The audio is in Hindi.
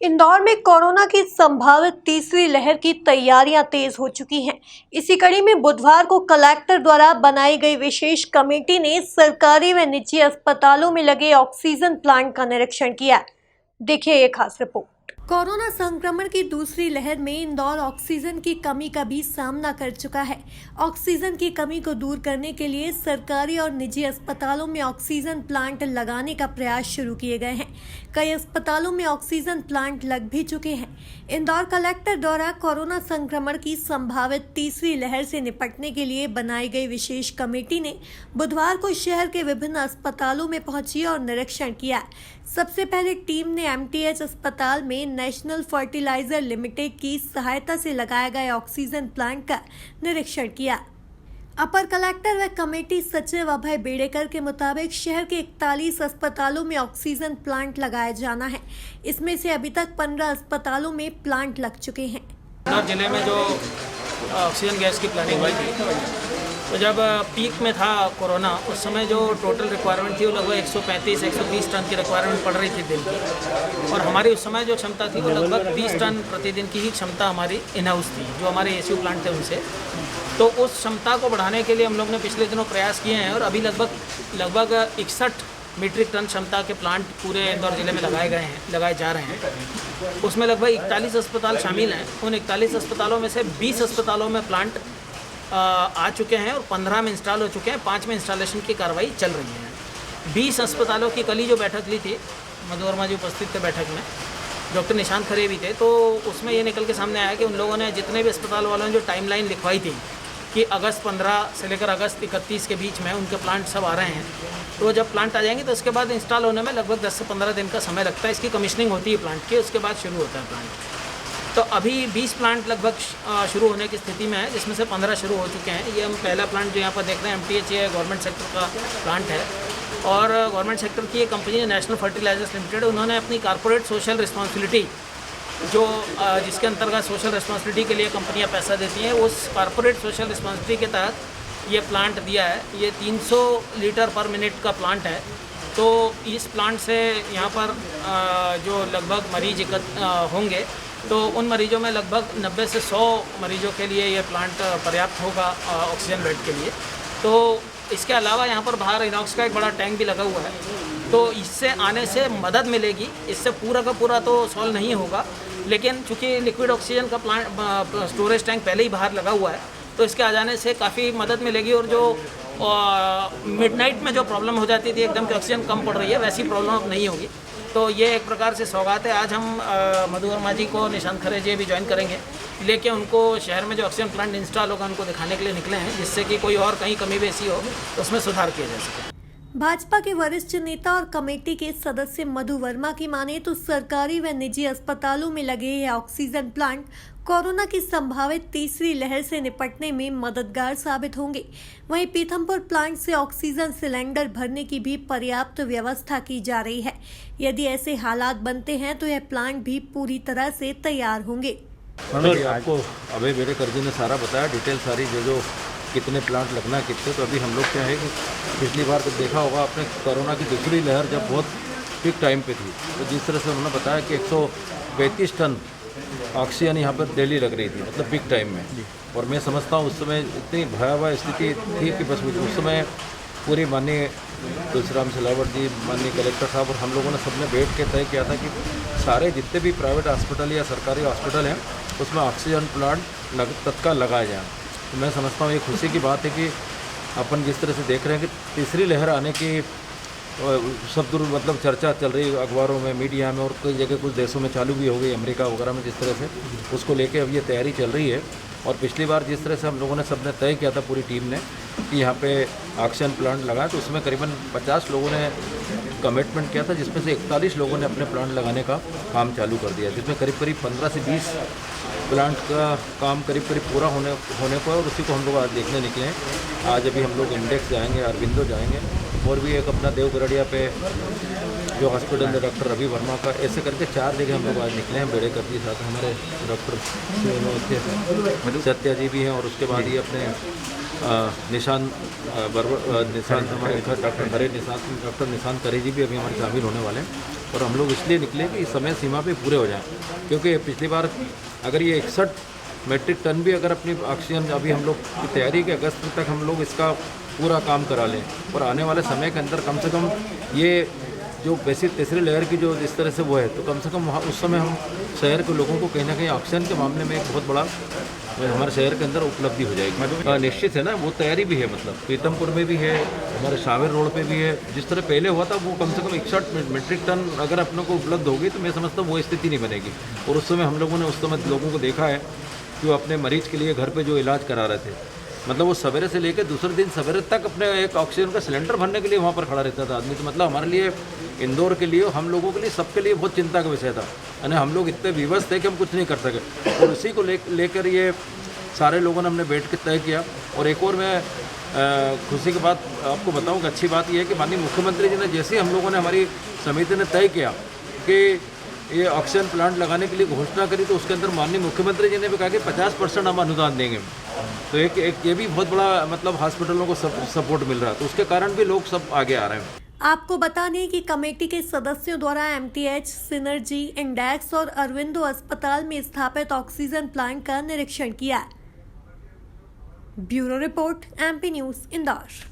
इंदौर में कोरोना की संभावित तीसरी लहर की तैयारियां तेज हो चुकी हैं। इसी कड़ी में बुधवार को कलेक्टर द्वारा बनाई गई विशेष कमेटी ने सरकारी व निजी अस्पतालों में लगे ऑक्सीजन प्लांट का निरीक्षण किया। देखिए ये खास रिपोर्ट। कोरोना संक्रमण की दूसरी लहर में इंदौर ऑक्सीजन की कमी का भी सामना कर चुका है। ऑक्सीजन की कमी को दूर करने के लिए सरकारी और निजी अस्पतालों में ऑक्सीजन प्लांट लगाने का प्रयास शुरू किए गए हैं। कई अस्पतालों में ऑक्सीजन प्लांट लग भी चुके हैं। इंदौर कलेक्टर द्वारा कोरोना संक्रमण की संभावित तीसरी लहर से निपटने के लिए बनाई गई विशेष कमेटी ने बुधवार को शहर के विभिन्न अस्पतालों में पहुंची और निरीक्षण किया। सबसे पहले टीम ने एमटीएच अस्पताल में नेशनल फर्टिलाइजर लिमिटेड की सहायता से लगाए गए ऑक्सीजन प्लांट का निरीक्षण किया। अपर कलेक्टर व कमेटी सचिव अभय बेड़ेकर के मुताबिक शहर के 41 अस्पतालों में ऑक्सीजन प्लांट लगाया जाना है। इसमें से अभी तक 15 अस्पतालों में प्लांट लग चुके हैं। इंदौर जिले में जो ऑक्सीजन गैस की प्लानिंग हुई थी, तो जब पीक में था कोरोना, उस समय जो टोटल रिक्वायरमेंट थी वो लगभग 135-130 टन की रिक्वायरमेंट पड़ रही थी दिन की, और हमारी उस समय जो क्षमता थी वो लगभग 20 टन प्रतिदिन की ही क्षमता हमारी इन हाउस थी, जो हमारे एसीयू प्लांट थे उनसे। तो उस क्षमता को बढ़ाने के लिए हम लोग ने पिछले दिनों प्रयास किए हैं और अभी लगभग 61 मीट्रिक टन क्षमता के प्लांट पूरे इंदौर जिले में लगाए जा रहे हैं। उसमें लगभग 41 अस्पताल शामिल हैं। उन 41 अस्पतालों में से 20 अस्पतालों में प्लांट आ चुके हैं और 15 में इंस्टॉल हो चुके हैं। 5 में इंस्टॉलेशन की कार्रवाई चल रही है। 20 अस्पतालों की कल ही जो बैठक ली थी, मधु वर्मा जी उपस्थित थे बैठक में, डॉक्टर निशांत खरे भी थे, तो उसमें ये निकल के सामने आया कि उन लोगों ने जितने भी अस्पताल वालों ने जो टाइमलाइन लिखवाई थी कि अगस्त 15 से लेकर अगस्त 31 के बीच में उनके प्लांट सब आ रहे हैं, तो जब प्लांट आ जाएंगे तो उसके बाद इंस्टॉल होने में लगभग 10 से 15 दिन का समय लगता है। इसकी कमीशनिंग होती है प्लांट की, उसके बाद शुरू होता है प्लांट। तो अभी 20 प्लांट लगभग शुरू होने की स्थिति में है, जिसमें से 15 शुरू हो चुके हैं। ये हम पहला प्लांट जो यहाँ पर देख रहे हैं एमटीएच है, गवर्नमेंट सेक्टर का प्लांट है, और गवर्नमेंट सेक्टर की एक कंपनी है नेशनल फर्टिलाइजर्स लिमिटेड। उन्होंने अपनी कॉर्पोरेट सोशल रिस्पॉन्सिबिलिटी, जो जिसके अंतर्गत सोशल रिस्पॉन्सिबिलिटी के लिए कंपनियां पैसा देती हैं, उस कॉर्पोरेट सोशल रिस्पॉन्सिबिलिटी के तहत ये प्लांट दिया है। ये 300 लीटर पर मिनट का प्लांट है। तो इस प्लांट से यहाँ पर जो लगभग मरीज होंगे, तो उन मरीजों में लगभग 90 से 100 मरीजों के लिए ये प्लांट पर्याप्त होगा ऑक्सीजन बेड के लिए। तो इसके अलावा यहाँ पर बाहर इनॉक्स का एक बड़ा टैंक भी लगा हुआ है, तो इससे आने से मदद मिलेगी। इससे पूरा का पूरा तो सॉल्व नहीं होगा, लेकिन चूँकि लिक्विड ऑक्सीजन का प्लांट स्टोरेज टैंक पहले ही बाहर लगा हुआ है, तो इसके आ जाने से काफ़ी मदद मिलेगी। और जो मिडनाइट में जो प्रॉब्लम हो जाती थी एकदम कि ऑक्सीजन कम पड़ रही है, वैसी प्रॉब्लम अब नहीं होगी। तो ये एक प्रकार से सौगात है। आज हम मधु वर्मा जी को, निशांत खरे जी भी ज्वाइन करेंगे, लेके उनको शहर में जो ऑक्सीजन प्लांट इंस्टॉल होगा उनको दिखाने के लिए निकले हैं, जिससे कि कोई और कहीं कमी बेसी हो तो उसमें सुधार किया जा सके। भाजपा के वरिष्ठ नेता और कमेटी के सदस्य मधु वर्मा की माने तो सरकारी व निजी अस्पतालों में लगे ये ऑक्सीजन प्लांट कोरोना की संभावित तीसरी लहर से निपटने में मददगार साबित होंगे। वहीं पीथमपुर प्लांट से ऑक्सीजन सिलेंडर भरने की भी पर्याप्त व्यवस्था की जा रही है। यदि ऐसे हालात बनते हैं तो यह प्लांट भी पूरी तरह से तैयार होंगे। आपको अभय बेड़ेकर जी ने सारा बताया, डिटेल सारी, जो कितने प्लांट लगना कितने। तो अभी हम लोग क्या है कि पिछली बार जब देखा होगा आपने, कोरोना की दूसरी लहर जब बहुत पीक टाइम पे थी, तो जिस तरह से उन्होंने बताया कि 135 टन ऑक्सीजन यहाँ पर डेली लग रही थी, मतलब पीक टाइम में। और मैं समझता हूँ उस समय इतनी भयावह स्थिति थी कि बस उस समय पूरी माननीय तुलसीराम सिलावट जी, माननीय कलेक्टर साहब और हम लोगों ने सबने बैठ के तय किया था कि सारे जितने भी प्राइवेट हॉस्पिटल या सरकारी हॉस्पिटल हैं उसमें ऑक्सीजन प्लांट तत्काल लगाए जाएँ। तो मैं समझता हूँ ये खुशी की बात है कि अपन जिस तरह से देख रहे हैं कि तीसरी लहर आने की सब दूर मतलब चर्चा चल रही है अखबारों में, मीडिया में, और कई जगह कुछ देशों में चालू भी हो गई, अमेरिका वगैरह में, जिस तरह से उसको लेके अब ये तैयारी चल रही है। और पिछली बार जिस तरह से हम लोगों ने सबने तय किया था पूरी टीम ने कि यहाँ पे ऑक्सीजन प्लांट लगाए, तो उसमें करीबन 50 लोगों ने कमिटमेंट किया था, जिसमें से 41 लोगों ने अपने प्लांट लगाने का काम चालू कर दिया, जिसमें करीब 15 से 20 प्लांट का काम करीब पूरा होने पर, और उसी को हम लोग आज देखने निकले हैं। आज अभी हम लोग इंडेक्स जाएंगे, अरविंदो जाएंगे, और भी एक अपना देवगढ़िया पे जो हॉस्पिटल है डॉक्टर रवि वर्मा का, ऐसे करके 4 जगह हम लोग आज निकले हैं। बेड़ेकर जी साथ हमारे डॉक्टर सत्या जी भी हैं, और उसके बाद ही अपने निशांत हमारे डॉक्टर निशांत करे जी भी अभी हमारे शामिल होने वाले हैं। और हम लोग इसलिए निकले कि इस समय सीमा पे पूरे हो जाएं, क्योंकि पिछली बार अगर ये 61 मेट्रिक टन भी अगर अपनी ऑक्सीजन, अभी हम लोग की तैयारी कि अगस्त तक हम लोग इसका पूरा काम करा लें और आने वाले समय के अंदर कम से कम ये जो बेसिक तीसरी लहर की जो इस तरह से वो है, तो कम से कम वहाँ उस समय हम शहर के लोगों को कहीं ना कहीं ऑक्सीजन के मामले में एक बहुत बड़ा हमारे शहर के अंदर उपलब्धि हो जाएगी। निश्चित है ना, वो तैयारी भी है, मतलब पीतमपुर में भी है, हमारे शावेर रोड पे भी है। जिस तरह पहले हुआ था वो कम से कम 61 मेट्रिक टन अगर अपनों को उपलब्ध होगी तो मैं समझता हूँ वो स्थिति नहीं बनेगी। और उस समय हम लोगों ने उस समय लोगों को देखा है कि वो अपने मरीज के लिए घर पर जो इलाज करा रहे थे, मतलब वो सवेरे से लेकर दूसरे दिन सवेरे तक अपने एक ऑक्सीजन का सिलेंडर भरने के लिए वहाँ पर खड़ा रहता था आदमी। तो मतलब हमारे लिए, इंदौर के लिए, हम लोगों के लिए, सबके लिए बहुत चिंता का विषय था। यानी हम लोग इतने विवश थे कि हम कुछ नहीं कर सके, और उसी को लेकर ये सारे लोगों ने हमने बैठ के तय किया। और एक और मैं खुशी की बात आपको बताऊँ कि अच्छी बात यह है कि माननीय मुख्यमंत्री जी ने, जैसे हम लोगों ने, हमारी समिति ने तय किया कि ये ऑक्सीजन प्लांट लगाने के लिए घोषणा करी, तो उसके अंदर माननीय मुख्यमंत्री जी ने भी कहा कि 50% हम अनुदान देंगे। तो एक ये भी बहुत बड़ा मतलब हॉस्पिटलों को सपोर्ट मिल रहा है, तो उसके कारण भी लोग सब आगे आ रहे हैं। आपको बता दें कि कमेटी के सदस्यों द्वारा MTH, सिनर्जी, इंडेक्स और अरविंदो अस्पताल में स्थापित ऑक्सीजन प्लांट का निरीक्षण किया। Bureau report, MP news, Indore.